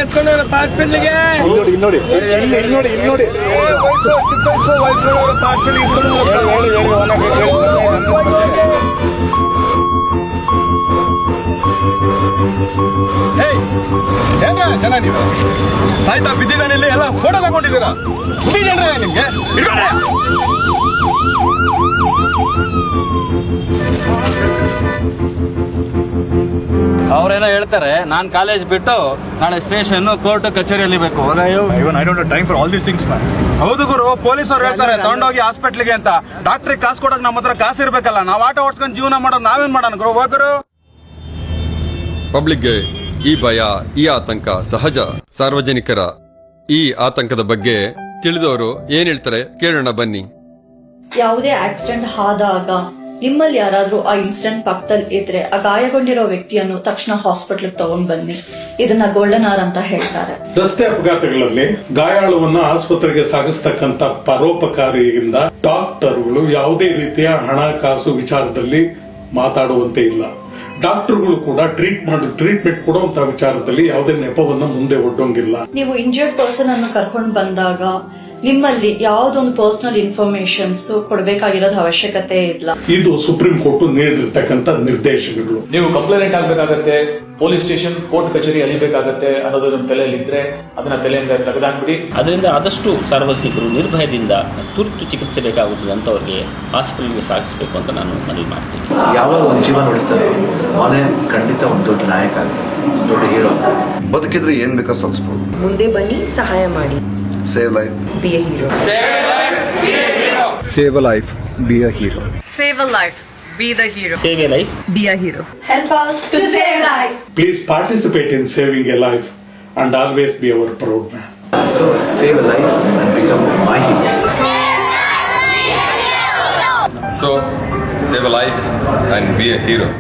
ಎತ್ಕೊಂಡವ್ರಪ್ಪ ಹಾಸ್ಪಿಟ್ಲಿಗೆ. ನೋಡಿ ಜನ ನೀವು ಸಾಯ್ತಾ ಬಿದ್ದಿದ್ದಾನೆ, ಇಲ್ಲಿ ಎಲ್ಲ ಫೋಟೋ ತಗೊಂಡಿದ್ದೀರಾ? ನಿಮ್ಗೆ ಅವ್ರೇನೋ ಹೇಳ್ತಾರೆ, ನಾನ್ ಕಾಲೇಜ್ ಬಿಟ್ಟು ನಾಳೆ ಸ್ಟೇಷನ್, ಕೋರ್ಟ್, ಕಚೇರಿಯಲ್ಲಿ ಬೇಕು. ಹೌದು ಗುರು, ಪೊಲೀಸ್ ಅವ್ರು ಹೇಳ್ತಾರೆ ತಗೊಂಡೋಗಿ ಹಾಸ್ಪಿಟ್ಲಿಗೆ ಅಂತ. ಡಾಕ್ಟ್ರಿಗೆ ಕಾಸು ಕೊಡೋಕೆ ನಮ್ಮ ಹತ್ರ ಕಾಸು ಇರ್ಬೇಕಲ್ಲ. ನಾವ್ ಆಟೋ ಓಡಿಸ್ಕೊಂಡು ಜೀವನ ಮಾಡೋದು ನಾವೇನ್ ಮಾಡೋಣ ಗುರು? ಹೋಗರು. ಪಬ್ಲಿಕ್ಗೆ ಈ ಭಯ, ಈ ಆತಂಕ ಸಹಜ. ಸಾರ್ವಜನಿಕರ ಈ ಆತಂಕದ ಬಗ್ಗೆ ತಿಳಿದವರು ಏನ್ ಹೇಳ್ತಾರೆ ಕೇಳೋಣ ಬನ್ನಿ. ಯಾವುದೇ ಆಕ್ಸಿಡೆಂಟ್ ಆದಾಗ ನಿಮ್ಮಲ್ಲಿ ಯಾರಾದ್ರೂ ಆ ಇನ್ಸಿಡೆಂಟ್ ಪಕ್ಕದಲ್ಲಿ ಇದ್ರೆ ಆ ಗಾಯಗೊಂಡಿರೋ ವ್ಯಕ್ತಿಯನ್ನು ತಕ್ಷಣ ಹಾಸ್ಪಿಟಲ್ ತಗೊಂಡ್ ಬನ್ನಿ. ಇದನ್ನ ಗೋಲ್ಡನ್ ಅವರ್ ಅಂತ ಹೇಳ್ತಾರೆ. ರಸ್ತೆ ಅಪಘಾತಗಳಲ್ಲಿ ಗಾಯಾಳುವನ್ನ ಆಸ್ಪತ್ರೆಗೆ ಸಾಗಿಸ್ತಕ್ಕಂಥ ಪರೋಪಕಾರಿಯಿಂದ ಡಾಕ್ಟರ್ಗಳು ಯಾವುದೇ ರೀತಿಯ ಹಣಕಾಸು ವಿಚಾರದಲ್ಲಿ ಮಾತಾಡುವಂತೆ ಇಲ್ಲ. ಡಾಕ್ಟರ್ಗಳು ಕೂಡ ಟ್ರೀಟ್ಮೆಂಟ್ ಕೊಡುವಂತಹ ವಿಚಾರದಲ್ಲಿ ಯಾವುದೇ ನೆಪವನ್ನು ಮುಂದೆ ಒಡ್ಡೋಂಗಿಲ್ಲ. ನೀವು ಇಂಜರ್ಡ್ ಪರ್ಸನ್ ಅನ್ನು ಕರ್ಕೊಂಡು ಬಂದಾಗ ನಿಮ್ಮಲ್ಲಿ ಯಾವುದೊಂದು ಪರ್ಸನಲ್ ಇನ್ಫಾರ್ಮೇಶನ್ಸ್ ಕೊಡಬೇಕಾಗಿರೋದು ಅವಶ್ಯಕತೆ ಇಲ್ಲ. ಇದು ಸುಪ್ರೀಂ ಕೋರ್ಟ್ ನೀಡಿರ್ತಕ್ಕಂಥ ನಿರ್ದೇಶನಗಳು. ನೀವು ಕಂಪ್ಲೇಂಟ್ ಆಗ್ಬೇಕಾಗತ್ತೆ, ಪೊಲೀಸ್ ಸ್ಟೇಷನ್, ಕೋರ್ಟ್, ಕಚೇರಿ ಅಲಿಬೇಕಾಗತ್ತೆ ಅನ್ನೋದು ನಮ್ಮ ತಲೆಯಲ್ಲಿದ್ರೆ ಅದನ್ನ ತಲೆಯಿಂದ ತೆಗೆದಾಕ್ಬಿಡಿ. ಅದರಿಂದ ಆದಷ್ಟು ಸಾರ್ವಜನಿಕರು ನಿರ್ಭಯದಿಂದ ತುರ್ತು ಚಿಕಿತ್ಸೆ ಬೇಕಾಗುತ್ತದೆ ಅಂತವ್ರಿಗೆ ಹಾಸ್ಪಿಟಲ್ಗೆ ಸಾಗಿಸಬೇಕು ಅಂತ ನಾನು ಮನವಿ ಮಾಡ್ತೀನಿ. ಯಾವಾಗ ಒಂದು ಜೀವನ ಉಳಿಸ್ತಾರೆ ಅವನೇ ಖಂಡಿತ ಒಂದು ದೊಡ್ಡ ನಾಯಕ, ದೊಡ್ಡ ಹೀರೋ. ಬದುಕಿದ್ರೆ ಏನ್ ಬೇಕಾದ್ರೂ ಸಾಗಿಸ್ಬೋದು. ಮುಂದೆ ಬನ್ನಿ, ಸಹಾಯ ಮಾಡಿ. Save life. Be a hero. Save a life. Be a hero. Save a life. Be the hero. Save a life. Be a hero. Help us to save life. Please participate in saving a life and always be our proud man. So save a life and become my hero. So save a life and be a hero.